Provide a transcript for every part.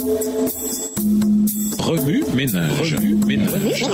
Remue ménage. Remue ménage.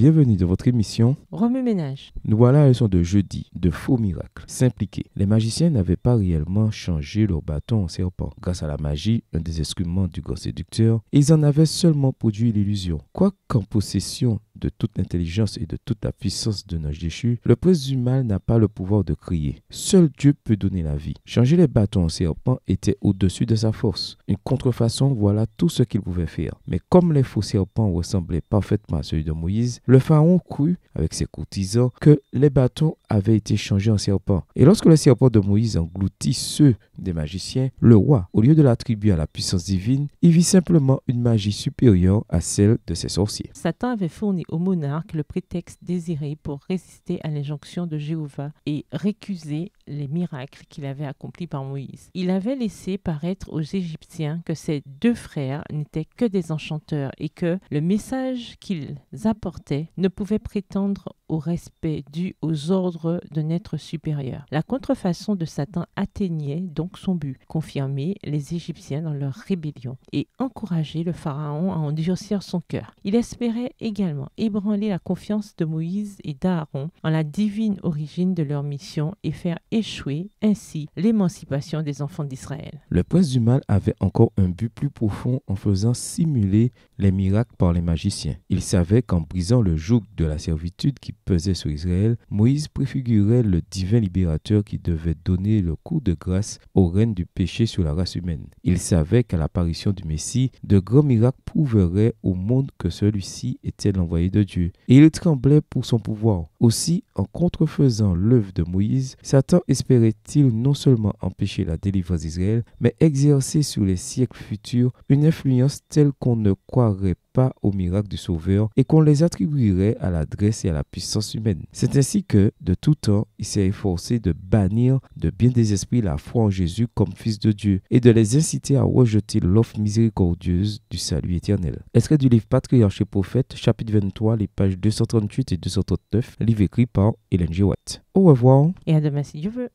Bienvenue dans votre émission Remue ménage. Nous voilà à la leçon de jeudi, de faux miracles. S'impliquer. Les magiciens n'avaient pas réellement changé leur bâton en serpent. Grâce à la magie, un des instruments du grand séducteur, ils en avaient seulement produit l'illusion. Quoiqu'en possession de toute l'intelligence et de toute la puissance de ange déchu, le prince du mal n'a pas le pouvoir de crier. Seul Dieu peut donner la vie. Changer les bâtons en serpent était au-dessus de sa force. Une contrefaçon, voilà tout ce qu'il pouvait faire. Mais comme les faux serpents ressemblaient parfaitement à celui de Moïse, le pharaon crut, avec ses courtisans, que les bâtons avaient été changés en serpents. Et lorsque le serpent de Moïse engloutit ceux des magiciens, le roi, au lieu de l'attribuer à la puissance divine, il vit simplement une magie supérieure à celle de ses sorciers. Satan avait fourni au monarque le prétexte désiré pour résister à l'injonction de Jéhovah et récuser les miracles qu'il avait accomplis par Moïse. Il avait laissé paraître aux Égyptiens que ses deux frères n'étaient que des enchanteurs et que le message qu'ils apportaient ne pouvait prétendre au respect dû aux ordres d'un être supérieur. La contrefaçon de Satan atteignait donc son but, confirmer les Égyptiens dans leur rébellion et encourager le pharaon à endurcir son cœur. Il espérait également ébranler la confiance de Moïse et d'Aaron en la divine origine de leur mission et faire échouer ainsi l'émancipation des enfants d'Israël. Le prince du mal avait encore un but plus profond en faisant simuler les miracles par les magiciens. Il savait qu'en brisant le joug de la servitude qui pesait sur Israël, Moïse préfigurait le divin libérateur qui devait donner le coup de grâce au règne du péché sur la race humaine. Il savait qu'à l'apparition du Messie, de grands miracles prouveraient au monde que celui-ci était l'envoyé de Dieu. Et il tremblait pour son pouvoir. Aussi, en contrefaisant l'œuvre de Moïse, Satan espérait-il non seulement empêcher la délivrance d'Israël, mais exercer sur les siècles futurs une influence telle qu'on ne croirait pas aux miracles du Sauveur et qu'on les attribuerait à l'adresse et à la puissance humaine. C'est ainsi que, de tout temps, il s'est efforcé de bannir de bien des esprits la foi en Jésus comme Fils de Dieu et de les inciter à rejeter l'offre miséricordieuse du salut éternel. Extrait du livre Patriarche et Prophète, chapitre 23, les pages 238 et 239, livre écrit par Ellen G. Watt. Au revoir. Et à demain si Dieu veut.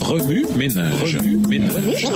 Remue ménage. Remue ménage.